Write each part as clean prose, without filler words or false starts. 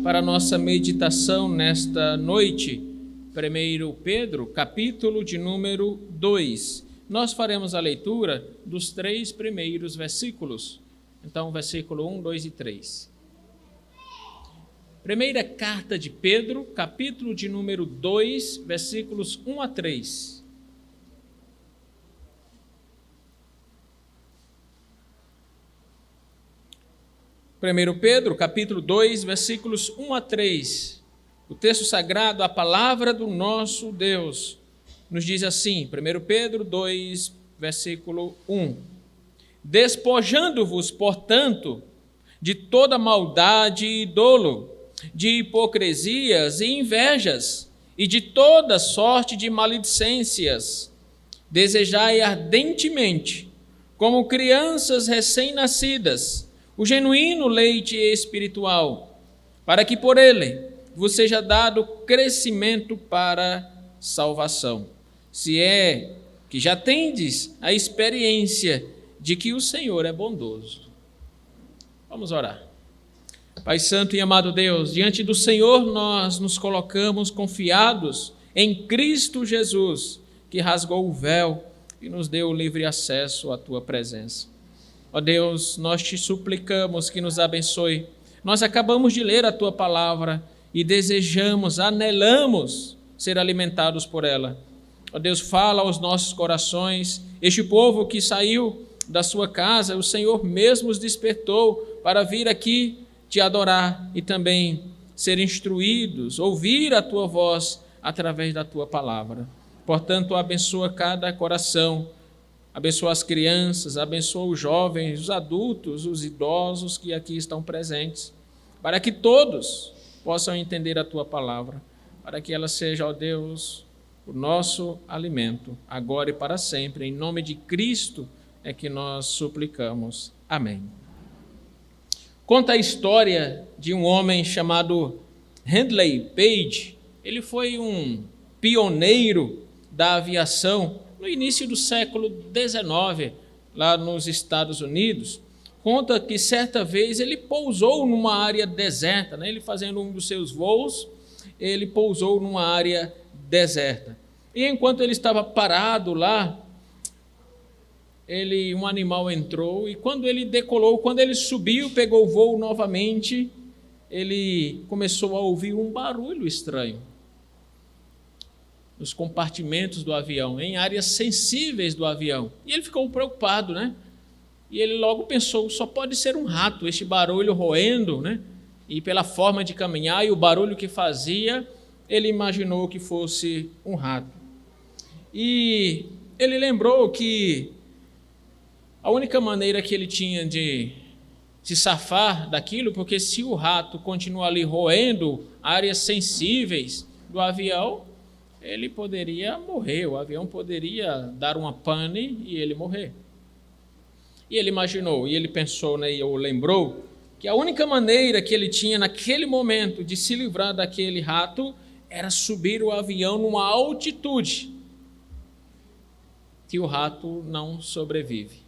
para a nossa meditação nesta noite, 1 Pedro, capítulo de número 2. Nós faremos a leitura dos 3 primeiros versículos. Então, versículo 1, 2 e 3. Primeira carta de Pedro, capítulo de número 2, versículos 1 a 3. Primeiro Pedro, capítulo 2, versículos 1 a 3. O texto sagrado, a palavra do nosso Deus, nos diz assim, 1 Pedro 2, versículo 1. Despojando-vos, portanto, de toda maldade e dolo, de hipocrisias e invejas, e de toda sorte de maledicências, desejai ardentemente, como crianças recém-nascidas, o genuíno leite espiritual, para que por ele vos seja dado crescimento para salvação. Se é que já tendes a experiência de que o Senhor é bondoso. Vamos orar. Pai Santo e amado Deus, diante do Senhor nós nos colocamos confiados em Cristo Jesus, que rasgou o véu e nos deu livre acesso à Tua presença. Ó Deus, nós te suplicamos que nos abençoe. Nós acabamos de ler a Tua palavra e desejamos, anelamos ser alimentados por ela. Ó Deus, fala aos nossos corações. Este povo que saiu da sua casa, o Senhor mesmo os despertou para vir aqui te adorar e também ser instruídos, ouvir a Tua voz através da Tua palavra. Portanto, abençoa cada coração. Abençoa as crianças, abençoa os jovens, os adultos, os idosos que aqui estão presentes, para que todos possam entender a Tua palavra, para que ela seja, ó Deus, o nosso alimento, agora e para sempre. Em nome de Cristo é que nós suplicamos. Amém. Conta a história de um homem chamado Handley Page. Ele foi um pioneiro da aviação no início do século XIX, lá nos Estados Unidos. Conta que certa vez ele pousou numa área deserta, né? Ele fazendo um dos seus voos, ele pousou numa área deserta. E enquanto ele estava parado lá, um animal entrou e quando ele decolou, quando ele subiu, pegou o voo novamente, ele começou a ouvir um barulho estranho nos compartimentos do avião, em áreas sensíveis do avião. E ele ficou preocupado, né? E ele logo pensou, só pode ser um rato, este barulho roendo, né? E pela forma de caminhar e o barulho que fazia, ele imaginou que fosse um rato. E ele lembrou que a única maneira que ele tinha de se safar daquilo, porque se o rato continuar ali roendo áreas sensíveis do avião, ele poderia morrer, o avião poderia dar uma pane e ele morrer. E ele imaginou, e ele pensou, né, ou lembrou, que a única maneira que ele tinha naquele momento de se livrar daquele rato era subir o avião numa altitude que o rato não sobrevive.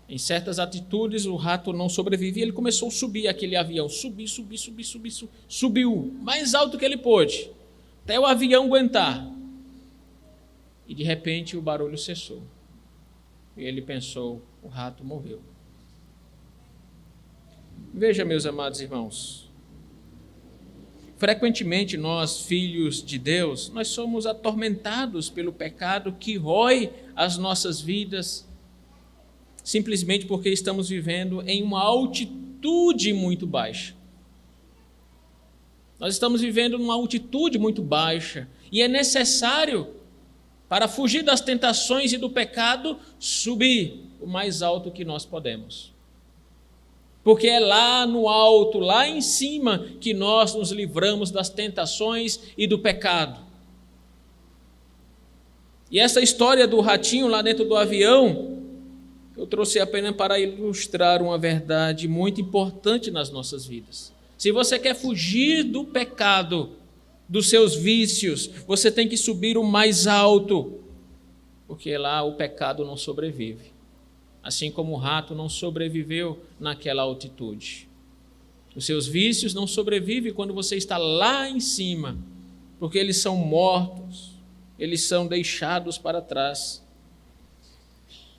Em certas atitudes o rato não sobrevive e ele começou a subir aquele avião, subiu mais alto que ele pôde, até o avião aguentar. E de repente o barulho cessou. E ele pensou, o rato morreu. Veja, meus amados irmãos, frequentemente nós, filhos de Deus, nós somos atormentados pelo pecado que rói as nossas vidas, simplesmente porque estamos vivendo em uma altitude muito baixa. Nós estamos vivendo numa altitude muito baixa e é necessário, para fugir das tentações e do pecado, subir o mais alto que nós podemos. Porque é lá no alto, lá em cima, que nós nos livramos das tentações e do pecado. E essa história do ratinho lá dentro do avião, eu trouxe apenas para ilustrar uma verdade muito importante nas nossas vidas. Se você quer fugir do pecado, dos seus vícios, você tem que subir o mais alto, porque lá o pecado não sobrevive. Assim como o rato não sobreviveu naquela altitude. Os seus vícios não sobrevivem quando você está lá em cima, porque eles são mortos, eles são deixados para trás.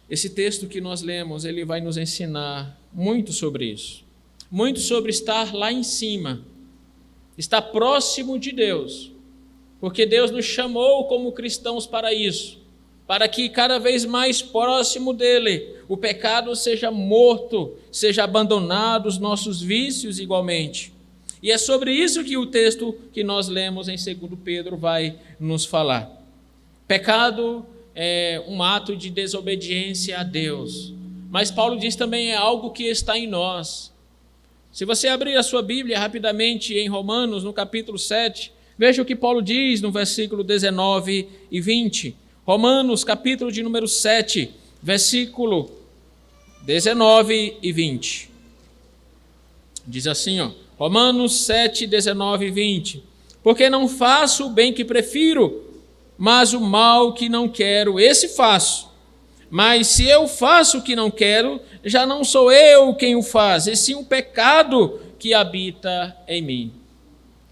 Esse texto que nós lemos, ele vai nos ensinar muito sobre isso. Muito sobre estar lá em cima, estar próximo de Deus, porque Deus nos chamou como cristãos para isso, para que cada vez mais próximo dele, o pecado seja morto, seja abandonado, os nossos vícios igualmente. E é sobre isso que o texto que nós lemos em 2 Pedro vai nos falar. Pecado é um ato de desobediência a Deus, mas Paulo diz também é algo que está em nós. Se você abrir a sua Bíblia rapidamente em Romanos, no capítulo 7, veja o que Paulo diz no versículo 19 e 20. Romanos, capítulo de número 7, versículo 19 e 20. Diz assim, Romanos 7, 19 e 20. Porque não faço o bem que prefiro, mas o mal que não quero, esse faço. Mas se eu faço o que não quero, já não sou eu quem o faz, e sim o pecado que habita em mim.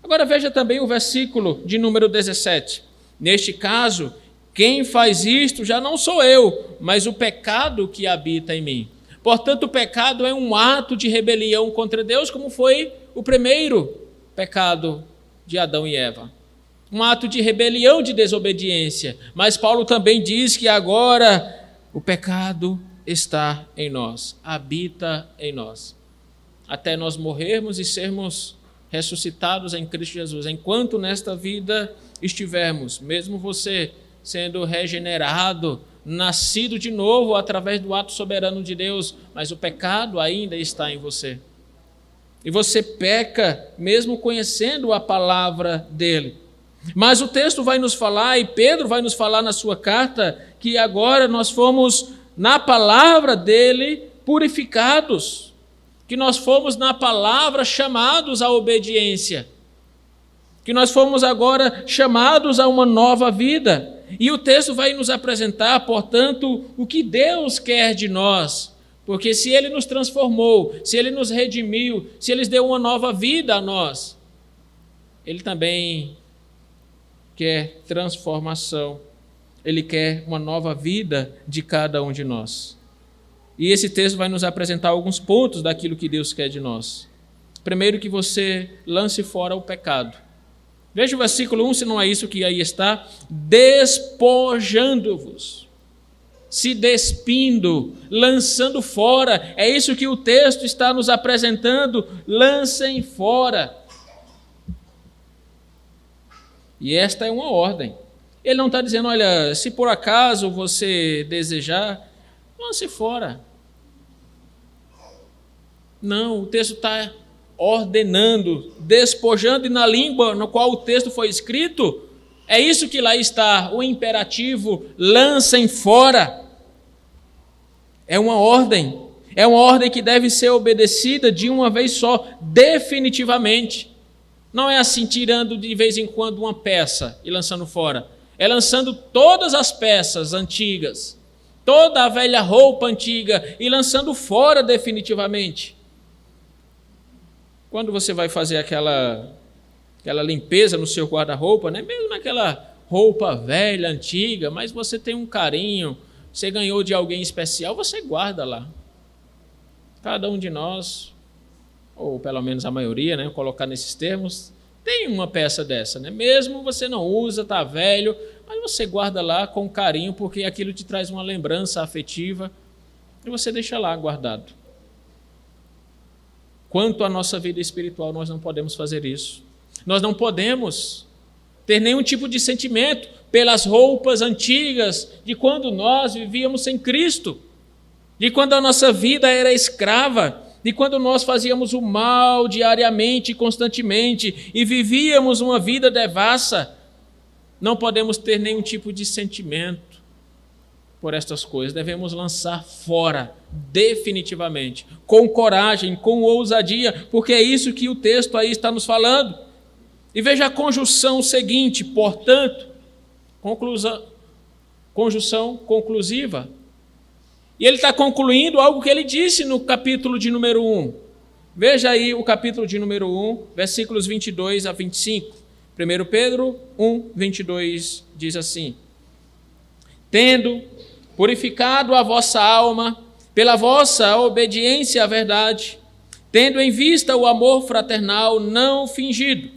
Agora veja também o versículo de número 17. Neste caso, quem faz isto já não sou eu, mas o pecado que habita em mim. Portanto, o pecado é um ato de rebelião contra Deus, como foi o primeiro pecado de Adão e Eva. Um ato de rebelião, de desobediência. Mas Paulo também diz que agora o pecado está em nós, habita em nós. Até nós morrermos e sermos ressuscitados em Cristo Jesus. Enquanto nesta vida estivermos, mesmo você sendo regenerado, nascido de novo através do ato soberano de Deus, mas o pecado ainda está em você. E você peca mesmo conhecendo a palavra dele. Mas o texto vai nos falar, e Pedro vai nos falar na sua carta, que agora nós fomos, na palavra dele, purificados. Que nós fomos, na palavra, chamados à obediência. Que nós fomos agora chamados a uma nova vida. E o texto vai nos apresentar, portanto, o que Deus quer de nós. Porque se Ele nos transformou, se Ele nos redimiu, se Ele deu uma nova vida a nós, Ele também quer transformação. Ele quer uma nova vida de cada um de nós. E esse texto vai nos apresentar alguns pontos daquilo que Deus quer de nós. Primeiro, que você lance fora o pecado. Veja o versículo 1, se não é isso que aí está. Despojando-vos, se despindo, lançando fora. É isso que o texto está nos apresentando. Lancem fora. E esta é uma ordem. Ele não está dizendo, olha, se por acaso você desejar, lance fora. Não, o texto está ordenando, despojando, e na língua no qual o texto foi escrito, é isso que lá está, o imperativo, lancem fora. É uma ordem que deve ser obedecida de uma vez só, definitivamente. Não é assim, tirando de vez em quando uma peça e lançando fora. É lançando todas as peças antigas, toda a velha roupa antiga e lançando fora definitivamente. Quando você vai fazer aquela limpeza no seu guarda-roupa, né? Mesmo naquela roupa velha, antiga, mas você tem um carinho, você ganhou de alguém especial, você guarda lá. Cada um de nós, ou pelo menos a maioria, né, colocar nesses termos, tem uma peça dessa, né? Mesmo você não usa, está velho, mas você guarda lá com carinho, porque aquilo te traz uma lembrança afetiva, e você deixa lá guardado. Quanto à nossa vida espiritual, nós não podemos fazer isso. Nós não podemos ter nenhum tipo de sentimento pelas roupas antigas de quando nós vivíamos sem Cristo, de quando a nossa vida era escrava, de quando nós fazíamos o mal diariamente e constantemente e vivíamos uma vida devassa. Não podemos ter nenhum tipo de sentimento por estas coisas. Devemos lançar fora definitivamente, com coragem, com ousadia, porque é isso que o texto aí está nos falando. E veja a conjunção seguinte, portanto, conjunção conclusiva. E ele está concluindo algo que ele disse no capítulo de número 1. Veja aí o capítulo de número 1, versículos 22 a 25. 1 Pedro 1, 22 diz assim: tendo purificado a vossa alma pela vossa obediência à verdade, tendo em vista o amor fraternal não fingido,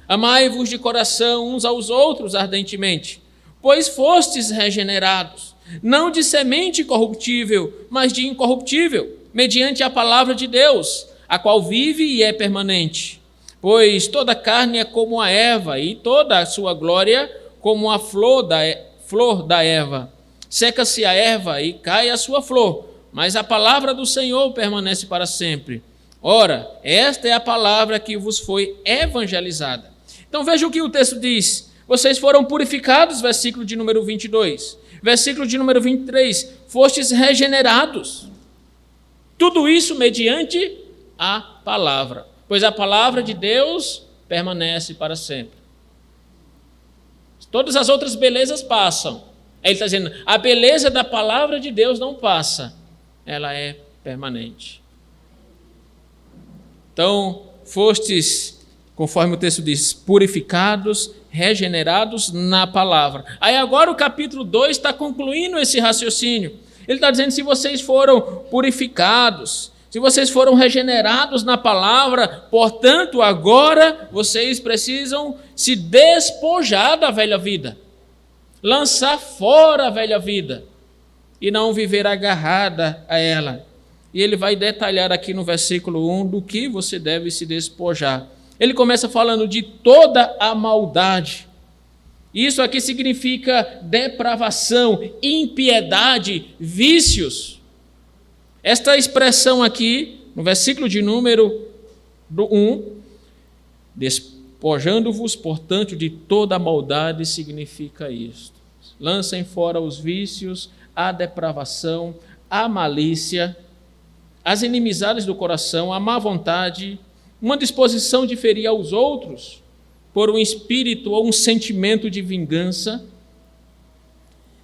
amai-vos de coração uns aos outros ardentemente, pois fostes regenerados, não de semente corruptível, mas de incorruptível, mediante a palavra de Deus, a qual vive e é permanente. Pois toda carne é como a erva, e toda a sua glória como a flor da erva. Seca-se a erva e cai a sua flor, mas a palavra do Senhor permanece para sempre. Ora, esta é a palavra que vos foi evangelizada. Então veja o que o texto diz. Vocês foram purificados, versículo de número 22. Versículo de número 23, fostes regenerados. Tudo isso mediante a palavra, pois a palavra de Deus permanece para sempre. Todas as outras belezas passam. Ele está dizendo, a beleza da palavra de Deus não passa, ela é permanente. Então, fostes, conforme o texto diz, purificados, regenerados na palavra. Aí agora o capítulo 2 está concluindo esse raciocínio. Ele está dizendo, se vocês foram purificados, se vocês foram regenerados na palavra, portanto, agora vocês precisam se despojar da velha vida, lançar fora a velha vida e não viver agarrada a ela. E ele vai detalhar aqui no versículo 1 do que você deve se despojar. Ele começa falando de toda a maldade. Isso aqui significa depravação, impiedade, vícios. Esta expressão aqui, no versículo de número 1, despojando-vos, portanto, de toda a maldade, significa isto. Lancem fora os vícios, a depravação, a malícia, as inimizades do coração, a má vontade, uma disposição de ferir aos outros por um espírito ou um sentimento de vingança.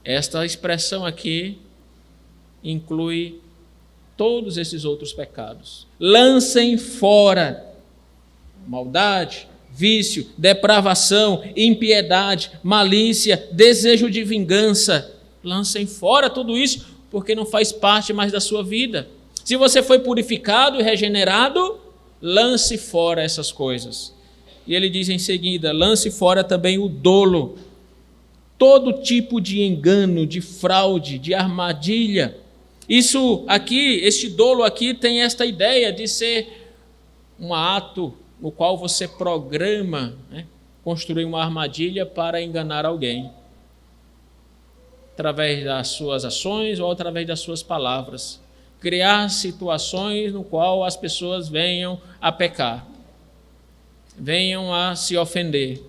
Esta expressão aqui inclui todos esses outros pecados. Lancem fora maldade, vício, depravação, impiedade, malícia, desejo de vingança. Lancem fora tudo isso, porque não faz parte mais da sua vida. Se você foi purificado e regenerado, lance fora essas coisas. E ele diz em seguida, lance fora também o dolo, todo tipo de engano, de fraude, de armadilha. Isso aqui, este dolo aqui tem esta ideia de ser um ato no qual você programa, construir uma armadilha para enganar alguém, através das suas ações ou através das suas palavras. Criar situações no qual as pessoas venham a pecar, venham a se ofender.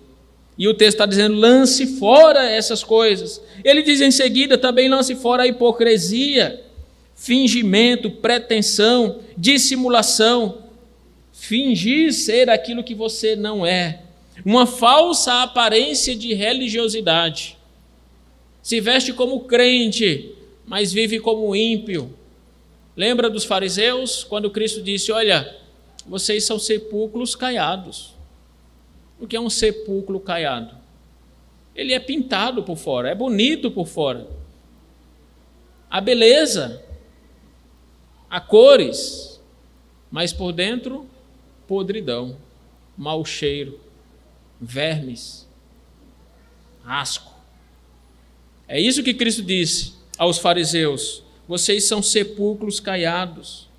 E o texto está dizendo, lance fora essas coisas. Ele diz em seguida, também lance fora a hipocrisia, fingimento, pretensão, dissimulação, fingir ser aquilo que você não é, uma falsa aparência de religiosidade. Se veste como crente, mas vive como ímpio. Lembra dos fariseus, quando Cristo disse, olha, vocês são sepulcros caiados. O que é um sepulcro caiado? Ele é pintado por fora, é bonito por fora. A beleza, a cores, mas por dentro, podridão, mau cheiro, vermes, asco. É isso que Cristo disse aos fariseus. Vocês são sepulcros caiados.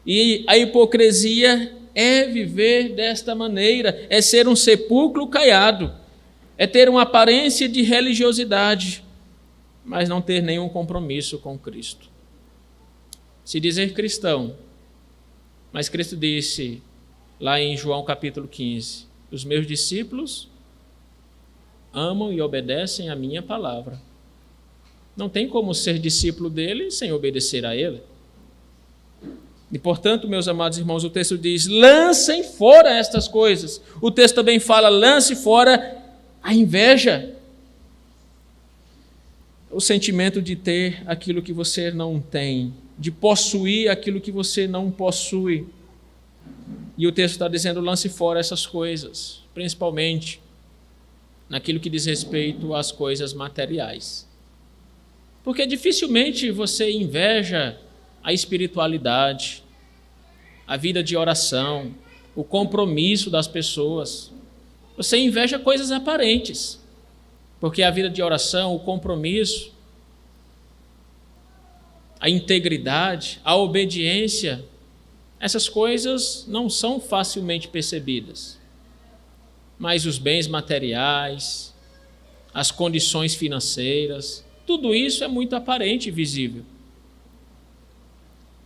E a hipocrisia é viver desta maneira, é ser um sepulcro caiado, é ter uma aparência de religiosidade, mas não ter nenhum compromisso com Cristo. Se dizer cristão, mas Cristo disse lá em João capítulo 15, os meus discípulos amam e obedecem a minha palavra. Não tem como ser discípulo dele sem obedecer a ele. E, portanto, meus amados irmãos, o texto diz, lancem fora estas coisas. O texto também fala, lance fora a inveja. O sentimento de ter aquilo que você não tem, de possuir aquilo que você não possui. E o texto está dizendo, lance fora essas coisas, principalmente naquilo que diz respeito às coisas materiais. Porque dificilmente você inveja a espiritualidade, a vida de oração, o compromisso das pessoas. Você inveja coisas aparentes, porque a vida de oração, o compromisso, a integridade, a obediência, essas coisas não são facilmente percebidas. Mas os bens materiais, as condições financeiras, tudo isso é muito aparente e visível.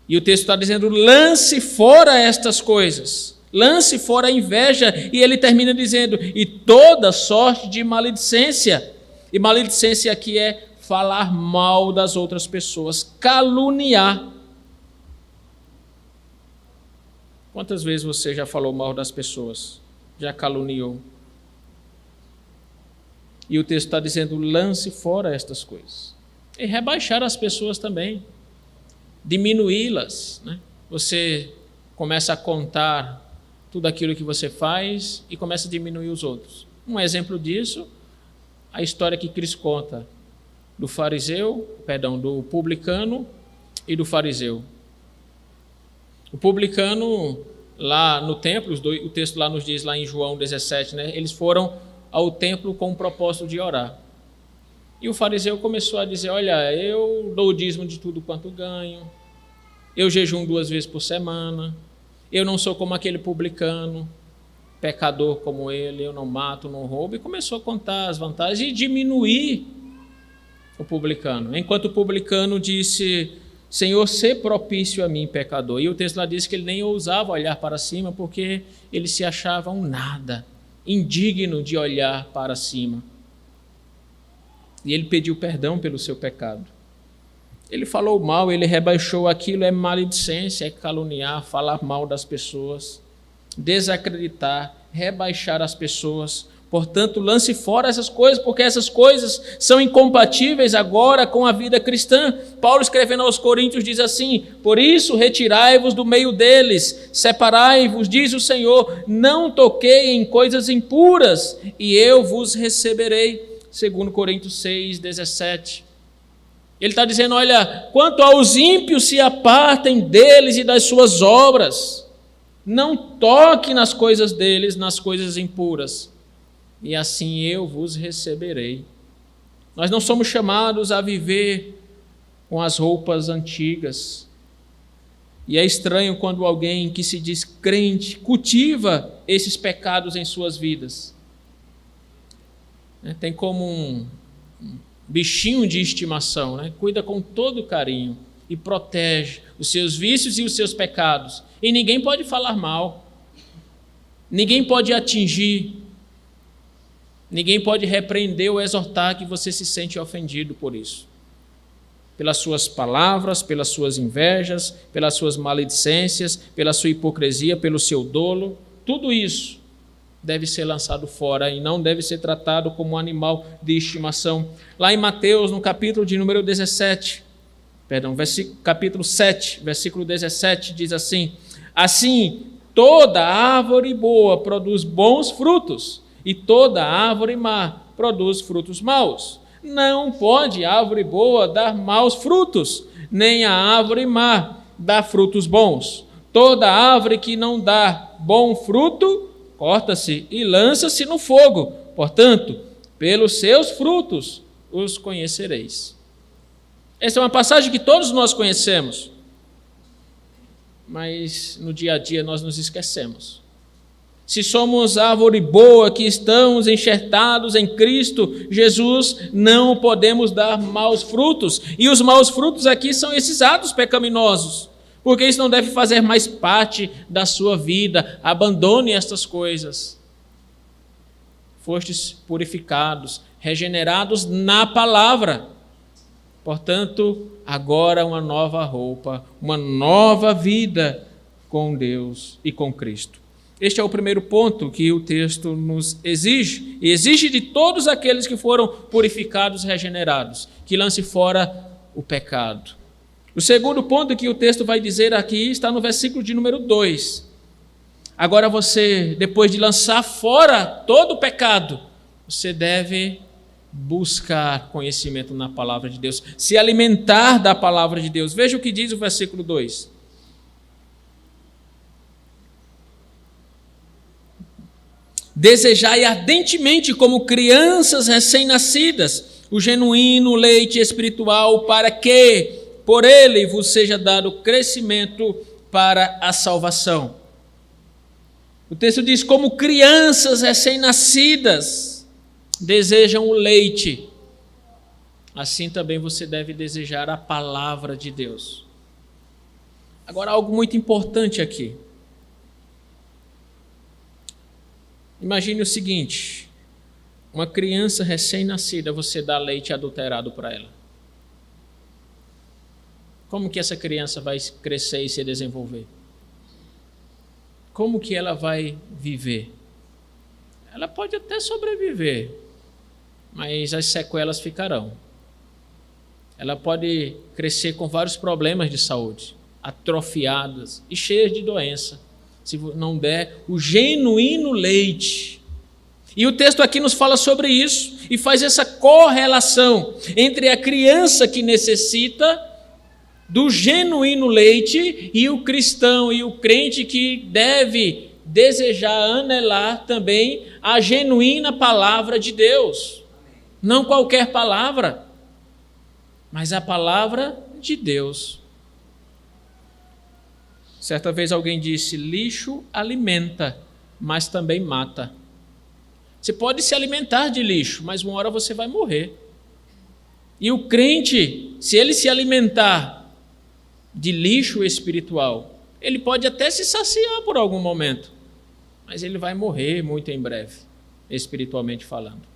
E o texto está dizendo, lance fora estas coisas, lance fora a inveja, e ele termina dizendo, e toda sorte de maledicência. E maledicência aqui é falar mal das outras pessoas, caluniar. Quantas vezes você já falou mal das pessoas? Já caluniou? E o texto está dizendo, lance fora estas coisas. E rebaixar as pessoas também, diminuí-las, né? Você começa a contar tudo aquilo que você faz e começa a diminuir os outros. Um exemplo disso, a história que Cristo conta do publicano e do fariseu. O publicano, lá no templo, o texto lá nos diz, lá em João 17, né, eles foram ao templo com o propósito de orar. E o fariseu começou a dizer, olha, eu dou o dízimo de tudo quanto ganho, eu jejuo 2 vezes por semana, eu não sou como aquele publicano, pecador como ele, eu não mato, não roubo, e começou a contar as vantagens e diminuir o publicano. Enquanto o publicano disse, Senhor, sê propício a mim, pecador. E o texto lá diz que ele nem ousava olhar para cima, porque ele se achava um nada, indigno de olhar para cima. E ele pediu perdão pelo seu pecado. Ele falou mal, ele rebaixou aquilo, é maledicência, é caluniar, falar mal das pessoas, desacreditar, rebaixar as pessoas. Portanto, lance fora essas coisas, porque essas coisas são incompatíveis agora com a vida cristã. Paulo, escrevendo aos Coríntios, diz assim, por isso retirai-vos do meio deles, separai-vos, diz o Senhor, não toquei em coisas impuras, e eu vos receberei. 2 Coríntios 6, 17. Ele está dizendo, olha, quanto aos ímpios se apartem deles e das suas obras, não toque nas coisas deles, nas coisas impuras, e assim eu vos receberei. Nós não somos chamados a viver com as roupas antigas, e é estranho quando alguém que se diz crente cultiva esses pecados em suas vidas. Tem como um bichinho de estimação, né? Cuida com todo carinho e protege os seus vícios e os seus pecados. E ninguém pode falar mal, ninguém pode atingir, ninguém pode repreender ou exortar que você se sente ofendido por isso. Pelas suas palavras, pelas suas invejas, pelas suas maledicências, pela sua hipocrisia, pelo seu dolo, tudo isso deve ser lançado fora e não deve ser tratado como um animal de estimação. Lá em Mateus, no capítulo de número 17, capítulo 7, versículo 17, diz assim, assim, toda árvore boa produz bons frutos, e toda árvore má produz frutos maus. Não pode a árvore boa dar maus frutos, nem a árvore má dar frutos bons. Toda árvore que não dá bom fruto, corta-se e lança-se no fogo. Portanto, pelos seus frutos os conhecereis. Essa é uma passagem que todos nós conhecemos, mas no dia a dia nós nos esquecemos. Se somos árvore boa, que estamos enxertados em Cristo Jesus, não podemos dar maus frutos. E os maus frutos aqui são esses atos pecaminosos, porque isso não deve fazer mais parte da sua vida. Abandone estas coisas. Fostes purificados, regenerados na palavra. Portanto, agora uma nova roupa, uma nova vida com Deus e com Cristo. Este é o primeiro ponto que o texto nos exige, e exige de todos aqueles que foram purificados e regenerados, que lance fora o pecado. O segundo ponto que o texto vai dizer aqui está no versículo de número 2. Agora você, depois de lançar fora todo o pecado, você deve buscar conhecimento na palavra de Deus, se alimentar da palavra de Deus. Veja o que diz o versículo 2. Desejai ardentemente, como crianças recém-nascidas, o genuíno leite espiritual, para que por ele vos seja dado crescimento para a salvação. O texto diz: como crianças recém-nascidas desejam o leite, assim também você deve desejar a palavra de Deus. Agora, algo muito importante aqui. Imagine o seguinte: uma criança recém-nascida, você dá leite adulterado para ela. Como que essa criança vai crescer e se desenvolver? Como que ela vai viver? Ela pode até sobreviver, mas as sequelas ficarão. Ela pode crescer com vários problemas de saúde, atrofiadas e cheias de doença, se não der o genuíno leite. E o texto aqui nos fala sobre isso e faz essa correlação entre a criança que necessita do genuíno leite e o cristão e o crente que deve desejar, anelar também a genuína palavra de Deus. Não qualquer palavra, mas a palavra de Deus. Certa vez alguém disse: lixo alimenta, mas também mata. Você pode se alimentar de lixo, mas uma hora você vai morrer. E o crente, se ele se alimentar de lixo espiritual, ele pode até se saciar por algum momento, mas ele vai morrer muito em breve, espiritualmente falando.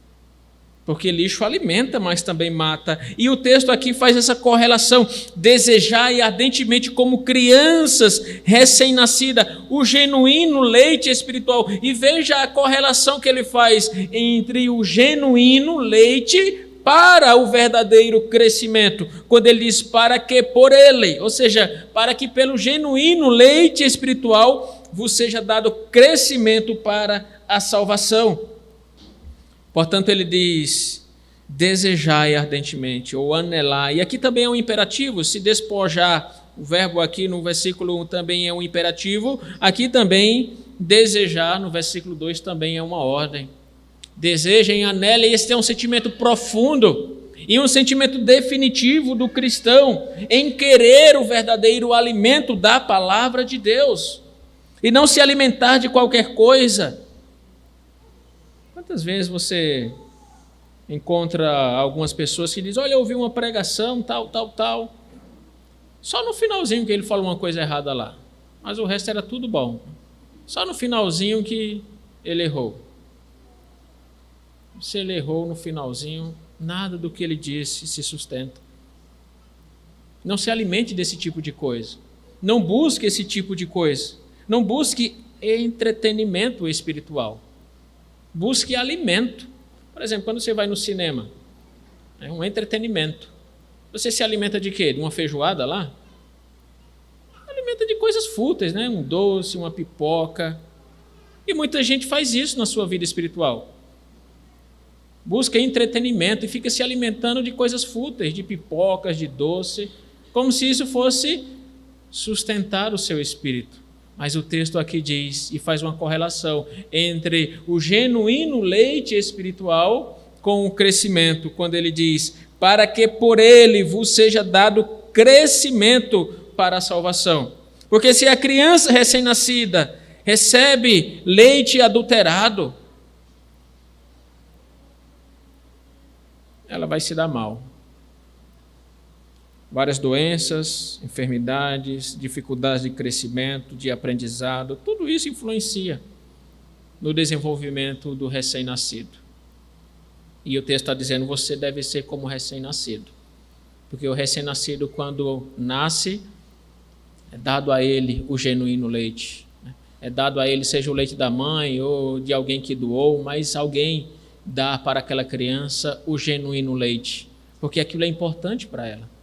Porque lixo alimenta, mas também mata. E o texto aqui faz essa correlação: desejai ardentemente, como crianças recém-nascidas, o genuíno leite espiritual. E veja a correlação que ele faz entre o genuíno leite para o verdadeiro crescimento, quando ele diz para que por ele, ou seja, para que pelo genuíno leite espiritual vos seja dado crescimento para a salvação. Portanto, ele diz: desejai ardentemente, ou anelar. E aqui também é um imperativo, se despojar. O verbo aqui no versículo 1 também é um imperativo. Aqui também, desejar, no versículo 2 também é uma ordem. Desejem, anelem. Esse é um sentimento profundo e um sentimento definitivo do cristão em querer o verdadeiro alimento da palavra de Deus e não se alimentar de qualquer coisa. Quantas vezes você encontra algumas pessoas que dizem: olha, eu ouvi uma pregação, tal. Só no finalzinho que ele falou uma coisa errada lá, mas o resto era tudo bom. Só no finalzinho que ele errou. Se ele errou no finalzinho, nada do que ele disse se sustenta. Não se alimente desse tipo de coisa. Não busque esse tipo de coisa. Não busque entretenimento espiritual. Busque alimento. Por exemplo, quando você vai no cinema, é um entretenimento. Você se alimenta de quê? De uma feijoada lá? Alimenta de coisas fúteis, né? Um doce, uma pipoca. E muita gente faz isso na sua vida espiritual. Busca entretenimento e fica se alimentando de coisas fúteis, de pipocas, de doce, como se isso fosse sustentar o seu espírito. Mas o texto aqui diz e faz uma correlação entre o genuíno leite espiritual com o crescimento, quando ele diz: para que por ele vos seja dado crescimento para a salvação. Porque se a criança recém-nascida recebe leite adulterado, ela vai se dar mal. Várias doenças, enfermidades, dificuldades de crescimento, de aprendizado, tudo isso influencia no desenvolvimento do recém-nascido. E o texto está dizendo: você deve ser como recém-nascido. Porque o recém-nascido, quando nasce, é dado a ele o genuíno leite. É dado a ele, seja o leite da mãe ou de alguém que doou, mas alguém dá para aquela criança o genuíno leite, porque aquilo é importante para ela.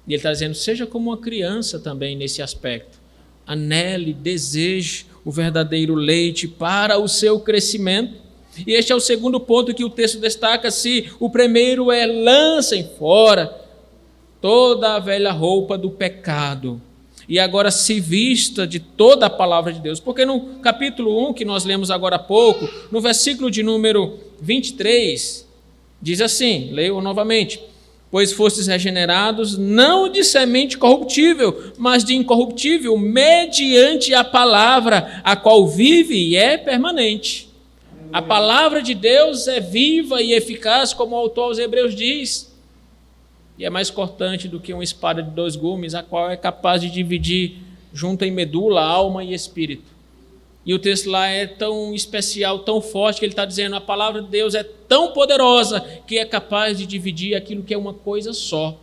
E ele está dizendo: seja como uma criança também nesse aspecto. Anele, deseje o verdadeiro leite para o seu crescimento. E este é o segundo ponto que o texto destaca. Se o primeiro é: lancem fora toda a velha roupa do pecado, e agora se vista de toda a palavra de Deus. Porque no capítulo 1, que nós lemos agora há pouco, no versículo de número 23, diz assim, leio novamente: pois fostes regenerados, não de semente corruptível, mas de incorruptível, mediante a palavra, a qual vive e é permanente. A palavra de Deus é viva e eficaz, como o autor aos Hebreus diz, e é mais cortante do que uma espada de 2 gumes, a qual é capaz de dividir junto em medula, alma e espírito. E o texto lá é tão especial, tão forte, que ele está dizendo: a palavra de Deus é tão poderosa que é capaz de dividir aquilo que é uma coisa só.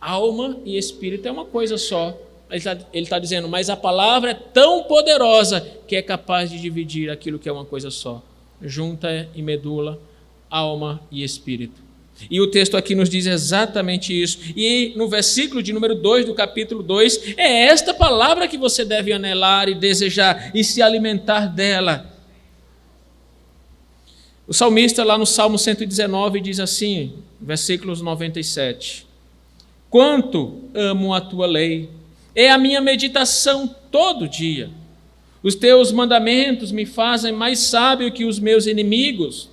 Alma e espírito é uma coisa só. Ele está dizendo, mas a palavra é tão poderosa que é capaz de dividir aquilo que é uma coisa só. Junta e medula, alma e espírito. E o texto aqui nos diz exatamente isso. E no versículo de número 2 do capítulo 2, é esta palavra que você deve anelar e desejar e se alimentar dela. O salmista lá no Salmo 119 diz assim, versículos 97: quanto amo a tua lei, é a minha meditação todo dia. Os teus mandamentos me fazem mais sábio que os meus inimigos,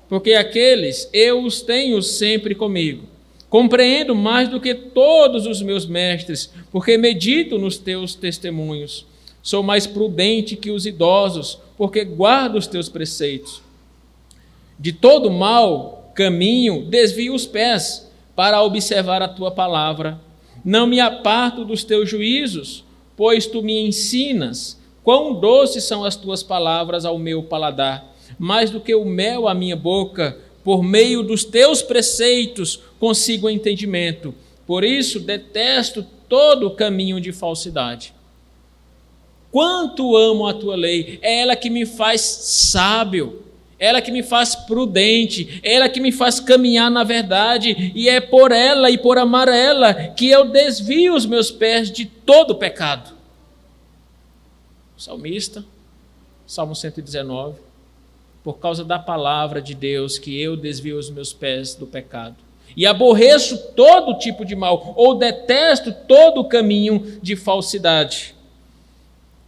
porque aqueles eu os tenho sempre comigo. Compreendo mais do que todos os meus mestres, porque medito nos teus testemunhos. Sou mais prudente que os idosos, porque guardo os teus preceitos. De todo mal caminho desvio os pés, para observar a tua palavra. Não me aparto dos teus juízos, pois tu me ensinas. Quão doces são as tuas palavras ao meu paladar, mais do que o mel à minha boca. Por meio dos teus preceitos consigo entendimento. Por isso detesto todo caminho de falsidade. Quanto amo a tua lei, é ela que me faz sábio, ela que me faz prudente, ela que me faz caminhar na verdade, e é por ela e por amar ela que eu desvio os meus pés de todo pecado. O salmista, Salmo 119, por causa da palavra de Deus que eu desvio os meus pés do pecado, e aborreço todo tipo de mal, ou detesto todo caminho de falsidade.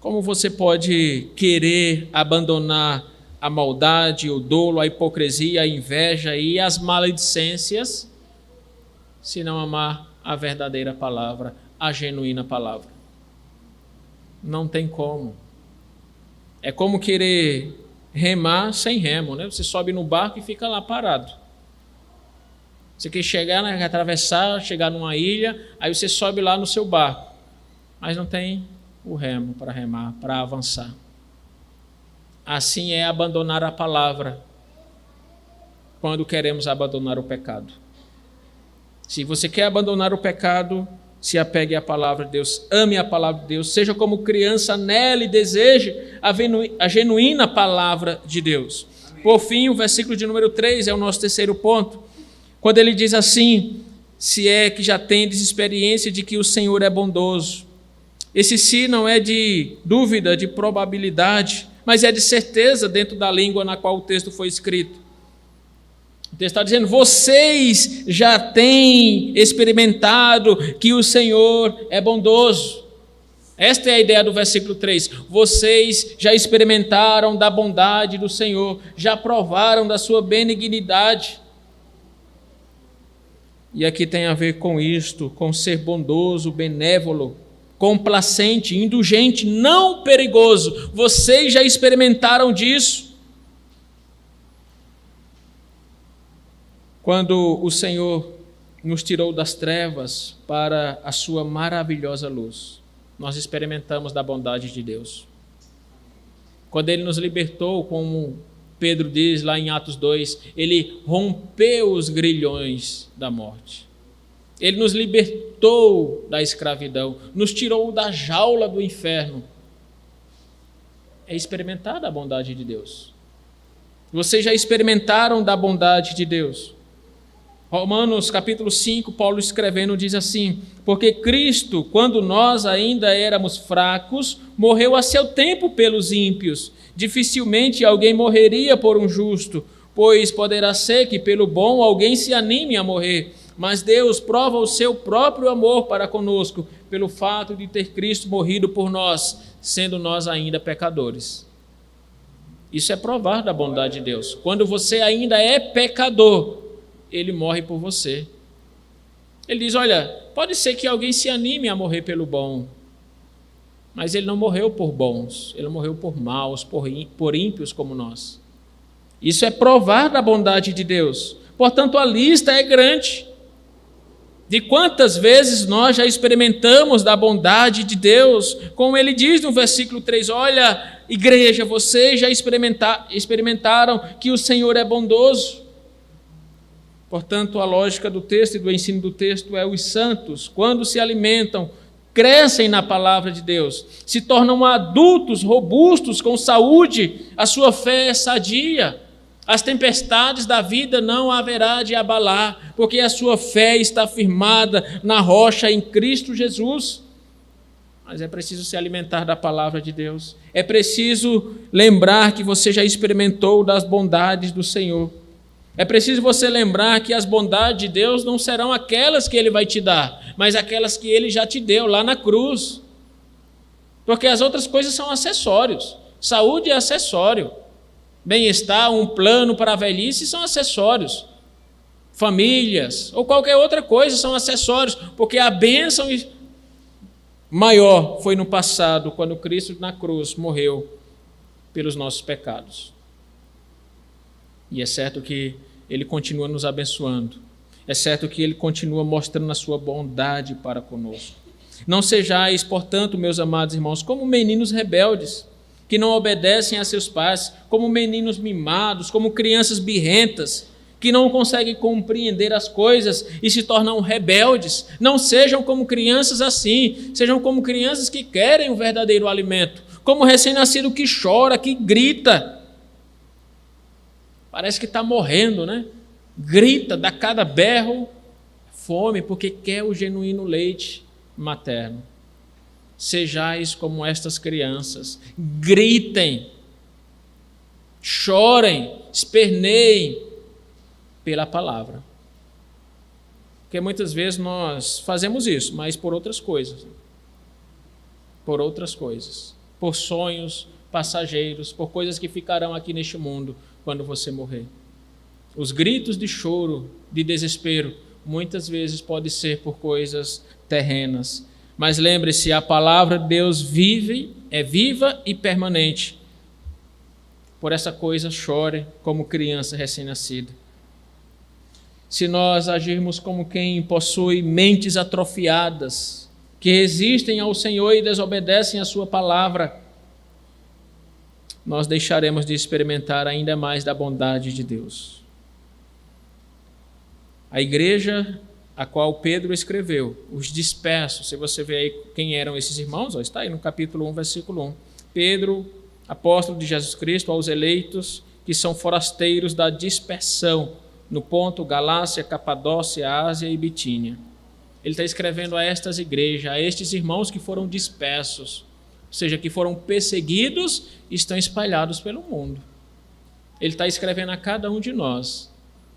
Como você pode querer abandonar a maldade, o dolo, a hipocrisia, a inveja e as maledicências, se não amar a verdadeira palavra, a genuína palavra? Não tem como. É como querer remar sem remo, né? Você sobe no barco e fica lá parado. Você quer chegar, né, atravessar, chegar numa ilha, aí você sobe lá no seu barco, mas não tem o remo para remar, para avançar. Assim é abandonar a palavra quando queremos abandonar o pecado. Se você quer abandonar o pecado, se apegue à palavra de Deus, ame a palavra de Deus, seja como criança nela e deseje a genuína palavra de Deus. Amém. Por fim, o versículo de número 3 é o nosso terceiro ponto, quando ele diz assim: se é que já tendes experiência de que o Senhor é bondoso. Esse "se" não é de dúvida, de probabilidade, mas é de certeza dentro da língua na qual o texto foi escrito. O texto está dizendo: vocês já têm experimentado que o Senhor é bondoso. Esta é a ideia do versículo 3. Vocês já experimentaram da bondade do Senhor, já provaram da sua benignidade. E aqui tem a ver com isto, com ser bondoso, benévolo, complacente, indulgente, não perigoso. Vocês já experimentaram disso. Quando o Senhor nos tirou das trevas para a sua maravilhosa luz, nós experimentamos da bondade de Deus. Quando Ele nos libertou, como Pedro diz lá em Atos 2, Ele rompeu os grilhões da morte. Ele nos libertou da escravidão, nos tirou da jaula do inferno. É experimentar da bondade de Deus. Vocês já experimentaram da bondade de Deus. Romanos capítulo 5, Paulo escrevendo diz assim: porque Cristo, quando nós ainda éramos fracos, morreu a seu tempo pelos ímpios. Dificilmente alguém morreria por um justo, pois poderá ser que pelo bom alguém se anime a morrer. Mas Deus prova o seu próprio amor para conosco, pelo fato de ter Cristo morrido por nós, sendo nós ainda pecadores. Isso é provar da bondade de Deus. Quando você ainda é pecador, Ele morre por você. Ele diz, olha, pode ser que alguém se anime a morrer pelo bom, mas Ele não morreu por bons, Ele morreu por maus, por ímpios como nós. Isso é provar da bondade de Deus. Portanto, a lista é grande. De quantas vezes nós já experimentamos da bondade de Deus, como ele diz no versículo 3, olha, igreja, vocês já experimentaram que o Senhor é bondoso. Portanto, a lógica do texto e do ensino do texto é os santos, quando se alimentam, crescem na palavra de Deus, se tornam adultos, robustos, com saúde, a sua fé é sadia. As tempestades da vida não haverá de abalar, porque a sua fé está firmada na rocha em Cristo Jesus. Mas é preciso se alimentar da palavra de Deus. É preciso lembrar que você já experimentou das bondades do Senhor. É preciso você lembrar que as bondades de Deus não serão aquelas que Ele vai te dar, mas aquelas que Ele já te deu lá na cruz. Porque as outras coisas são acessórios. Saúde é acessório. Bem-estar, um plano para a velhice são acessórios. Famílias ou qualquer outra coisa são acessórios, porque a bênção maior foi no passado, quando Cristo na cruz morreu pelos nossos pecados. E é certo que Ele continua nos abençoando. É certo que Ele continua mostrando a sua bondade para conosco. Não sejais, portanto, meus amados irmãos, como meninos rebeldes, que não obedecem a seus pais, como meninos mimados, como crianças birrentas, que não conseguem compreender as coisas e se tornam rebeldes. Não sejam como crianças assim, sejam como crianças que querem o verdadeiro alimento, como recém-nascido que chora, que grita. Parece que está morrendo, né? Grita, dá cada berro, fome, porque quer o genuíno leite materno. Sejais como estas crianças, gritem, chorem, esperneiem pela palavra. Porque muitas vezes nós fazemos isso, mas por outras coisas. Por outras coisas. Por sonhos passageiros, por coisas que ficarão aqui neste mundo quando você morrer. Os gritos de choro, de desespero, muitas vezes pode ser por coisas terrenas. Mas lembre-se, a palavra de Deus é viva e permanente. Por essa coisa, chore como criança recém-nascida. Se nós agirmos como quem possui mentes atrofiadas, que resistem ao Senhor e desobedecem a sua palavra, nós deixaremos de experimentar ainda mais da bondade de Deus. A igreja a qual Pedro escreveu, os dispersos, se você vê aí quem eram esses irmãos, está aí no capítulo 1, versículo 1. Pedro, apóstolo de Jesus Cristo, aos eleitos que são forasteiros da dispersão, no Ponto, Galácia, Capadócia, Ásia e Bitínia. Ele está escrevendo a estas igrejas, a estes irmãos que foram dispersos, ou seja, que foram perseguidos e estão espalhados pelo mundo. Ele está escrevendo a cada um de nós,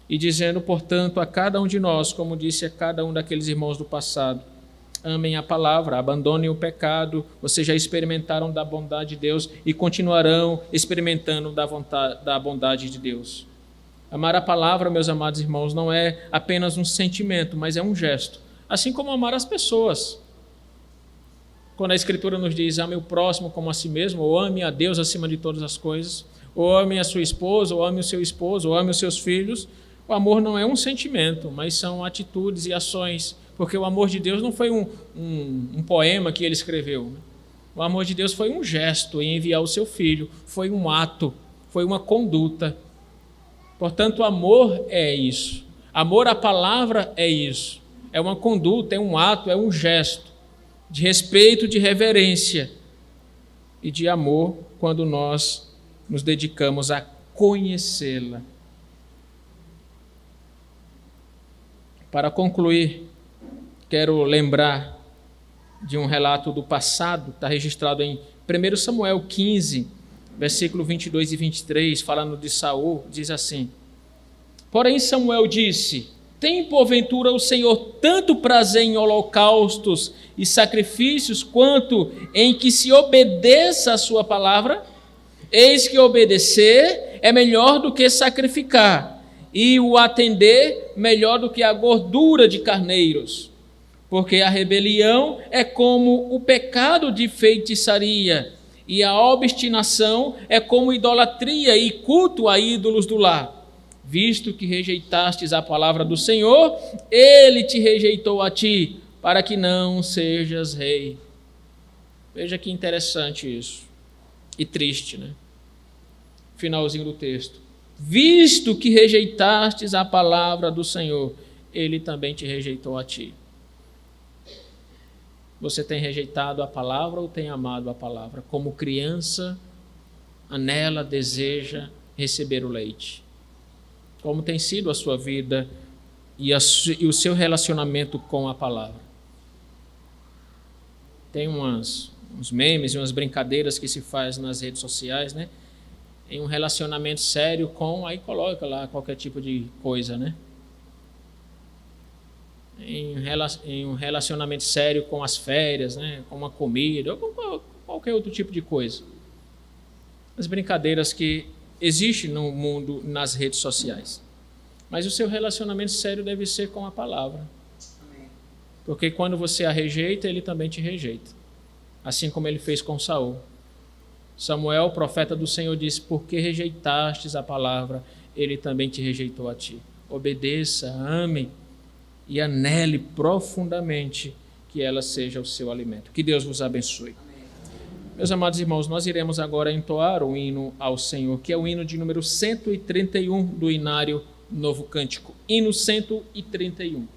e dizendo, portanto, a cada um de nós, como disse a cada um daqueles irmãos do passado, amem a palavra, abandonem o pecado, vocês já experimentaram da bondade de Deus e continuarão experimentando da bondade de Deus. Amar a palavra, meus amados irmãos, não é apenas um sentimento, mas é um gesto, assim como amar as pessoas. Quando a Escritura nos diz, ame o próximo como a si mesmo, ou ame a Deus acima de todas as coisas, ou ame a sua esposa, ou ame o seu esposo, ou ame os seus filhos. O amor não é um sentimento, mas são atitudes e ações, porque o amor de Deus não foi um poema que ele escreveu. O amor de Deus foi um gesto em enviar o seu filho, foi um ato, foi uma conduta. Portanto, o amor é isso. Amor à palavra é isso. É uma conduta, é um ato, é um gesto de respeito, de reverência e de amor quando nós nos dedicamos a conhecê-la. Para concluir, quero lembrar de um relato do passado, está registrado em 1 Samuel 15, versículo 22 e 23, falando de Saul, diz assim: Porém Samuel disse: Tem porventura o Senhor tanto prazer em holocaustos e sacrifícios, quanto em que se obedeça a sua palavra? Eis que obedecer é melhor do que sacrificar, e o atender melhor do que a gordura de carneiros. Porque a rebelião é como o pecado de feitiçaria, e a obstinação é como idolatria e culto a ídolos do lar. Visto que rejeitastes a palavra do Senhor, ele te rejeitou a ti, para que não sejas rei. Veja que interessante isso. E triste, né? Finalzinho do texto. Visto que rejeitastes a palavra do Senhor, ele também te rejeitou a ti. Você tem rejeitado a palavra ou tem amado a palavra? Como criança, anela, deseja receber o leite. Como tem sido a sua vida e o seu relacionamento com a palavra? Tem uns memes e umas brincadeiras que se faz nas redes sociais, né? Em um relacionamento sério com, aí coloca lá qualquer tipo de coisa, né? Em um relacionamento sério com as férias, né? Com uma comida, ou com qualquer outro tipo de coisa. As brincadeiras que existem no mundo, nas redes sociais. Mas o seu relacionamento sério deve ser com a palavra. Porque quando você a rejeita, ele também te rejeita. Assim como ele fez com Saul. Samuel, profeta do Senhor, disse: Porque rejeitastes a palavra, ele também te rejeitou a ti. Obedeça, ame e anele profundamente que ela seja o seu alimento. Que Deus vos abençoe. Amém. Meus amados irmãos, nós iremos agora entoar o hino ao Senhor, que é o hino de número 131 do Inário Novo Cântico. Hino 131.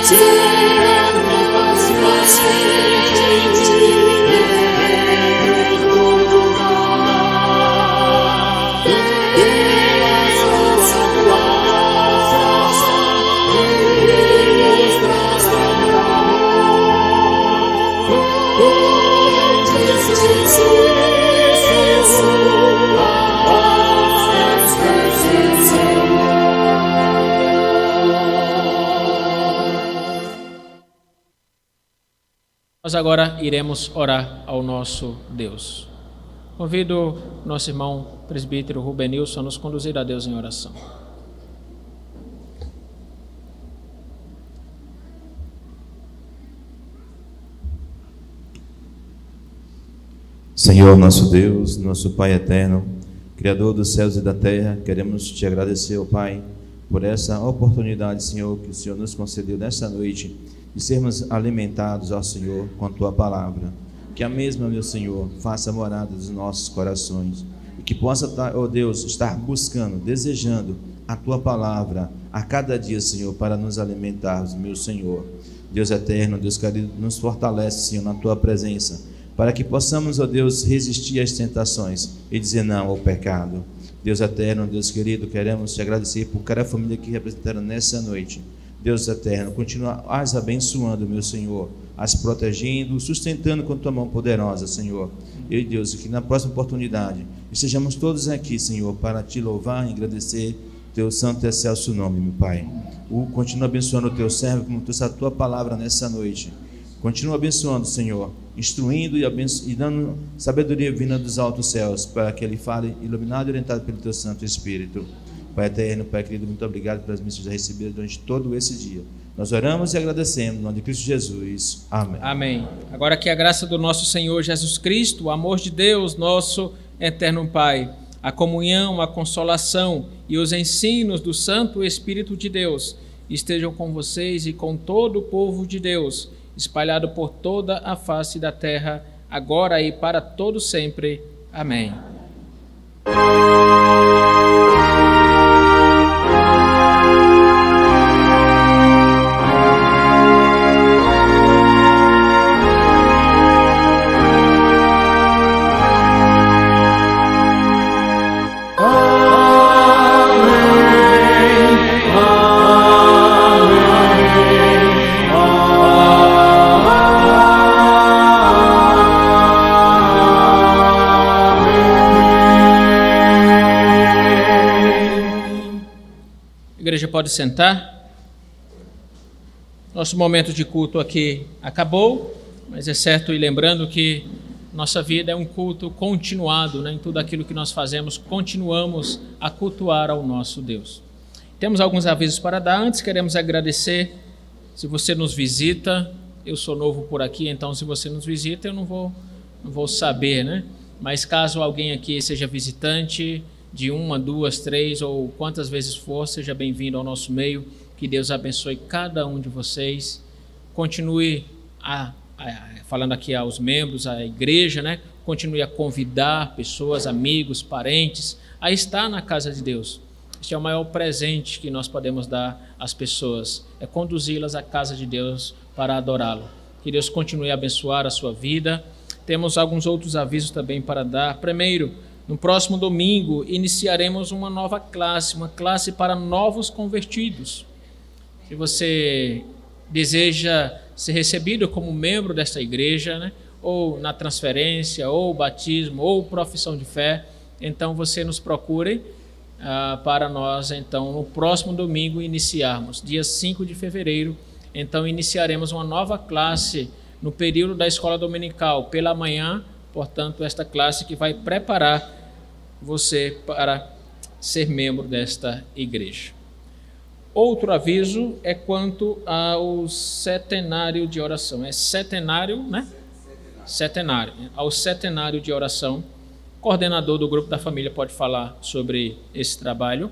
Sim. Nós agora iremos orar ao nosso Deus. Convido nosso irmão presbítero Rubenilson a nos conduzir a Deus em oração. Senhor nosso Deus, nosso Pai eterno, Criador dos céus e da terra, queremos te agradecer, ó Pai, por essa oportunidade, Senhor, que o Senhor nos concedeu nesta noite, de sermos alimentados, ó Senhor, com a Tua palavra. Que a mesma, meu Senhor, faça morada dos nossos corações e que possa, ó Deus, estar buscando, desejando a Tua palavra a cada dia, Senhor, para nos alimentarmos, meu Senhor. Deus eterno, Deus querido, nos fortalece, Senhor, na Tua presença, para que possamos, ó Deus, resistir às tentações e dizer não ao pecado. Deus eterno, Deus querido, queremos te agradecer por cada família que representaram nessa noite. Deus eterno, continua as abençoando, meu Senhor, as protegendo, sustentando com tua mão poderosa, Senhor. E Deus, que na próxima oportunidade estejamos todos aqui, Senhor, para te louvar e agradecer teu santo e excelso nome, meu Pai. Continua abençoando o teu servo, como trouxe a tua palavra nessa noite. Continua abençoando, Senhor, instruindo e dando sabedoria vinda dos altos céus, para que ele fale iluminado e orientado pelo teu Santo Espírito. Pai eterno, Pai querido, muito obrigado pelas missões recebidas durante todo esse dia. Nós oramos e agradecemos, em nome de Cristo Jesus. Amém. Amém. Agora que a graça do nosso Senhor Jesus Cristo, o amor de Deus, nosso eterno Pai, a comunhão, a consolação e os ensinos do Santo Espírito de Deus estejam com vocês e com todo o povo de Deus, espalhado por toda a face da terra, agora e para todo sempre. Amém. Igreja pode sentar. Nosso momento de culto aqui acabou, mas é certo e lembrando que nossa vida é um culto continuado, né? Em tudo aquilo que nós fazemos, continuamos a cultuar ao nosso Deus. Temos alguns avisos para dar. Antes, queremos agradecer. Se você nos visita, eu sou novo por aqui, então se você nos visita, eu não vou saber, né? Mas caso alguém aqui seja visitante, de 1, 2, 3 ou quantas vezes for, seja bem-vindo ao nosso meio, que Deus abençoe cada um de vocês, continue falando aqui aos membros, à igreja, né? Continue a convidar pessoas, amigos, parentes, a estar na casa de Deus. Este é o maior presente que nós podemos dar às pessoas, é conduzi-las à casa de Deus para adorá-lo. Que Deus continue a abençoar a sua vida. Temos alguns outros avisos também para dar. Primeiro, no próximo domingo, iniciaremos uma nova classe, uma classe para novos convertidos. Se você deseja ser recebido como membro desta igreja, né, ou na transferência, ou batismo, ou profissão de fé, então você nos procure para nós, então, no próximo domingo iniciarmos, dia 5 de fevereiro, então iniciaremos uma nova classe no período da escola dominical, pela manhã. Portanto, esta classe que vai preparar você para ser membro desta igreja. Outro aviso é quanto ao setenário de oração. É setenário, né? Setenário. Ao setenário de oração. O coordenador do grupo da família pode falar sobre esse trabalho.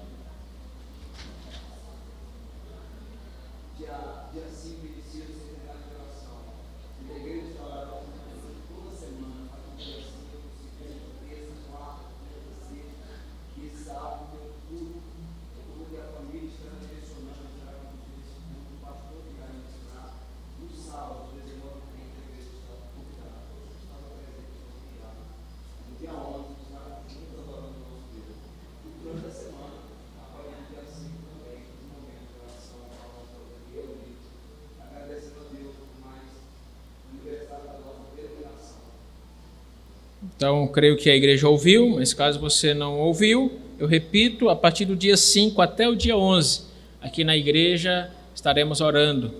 Então, creio que a igreja ouviu, mas caso você não ouviu, eu repito, a partir do dia 5 até o dia 11, aqui na igreja estaremos orando.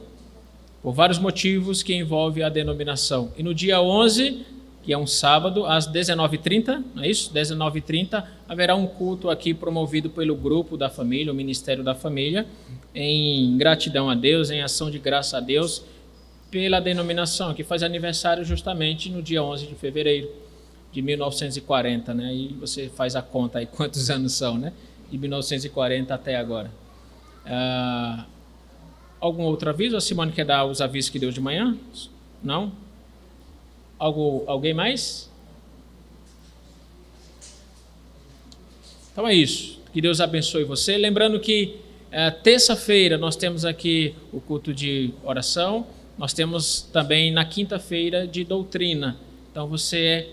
por vários motivos que envolvem a denominação. E no dia 11, que é um sábado, às 19h30, não é isso? 19h30, haverá um culto aqui promovido pelo grupo da família, o Ministério da Família, em gratidão a Deus, em ação de graça a Deus, pela denominação, que faz aniversário justamente no dia 11 de fevereiro de 1940, né? E você faz a conta aí quantos anos são, né? De 1940 até agora. Algum outro aviso? A Simone quer dar os avisos que deu de manhã? Não? Alguém mais? Então é isso. Que Deus abençoe você. Lembrando que terça-feira nós temos aqui o culto de oração. Nós temos também na quinta-feira de doutrina. Então você é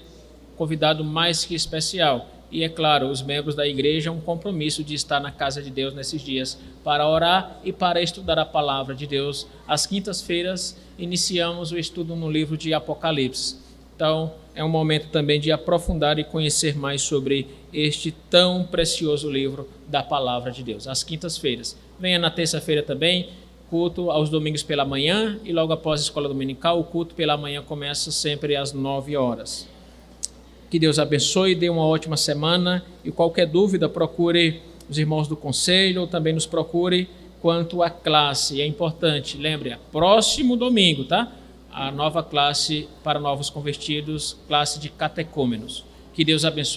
convidado mais que especial. E é claro, os membros da igreja, um compromisso de estar na casa de Deus nesses dias para orar e para estudar a palavra de Deus. Às quintas-feiras iniciamos o estudo no livro de Apocalipse. Então é um momento também de aprofundar e conhecer mais sobre este tão precioso livro da palavra de Deus. Às quintas-feiras. Venha na terça-feira também, culto aos domingos pela manhã e logo após a escola dominical, o culto pela manhã começa sempre às 9 horas. Que Deus abençoe, dê uma ótima semana e qualquer dúvida procure os irmãos do conselho ou também nos procure quanto à classe. É importante, lembre, próximo domingo, tá? A nova classe para novos convertidos, classe de catecúmenos. Que Deus abençoe.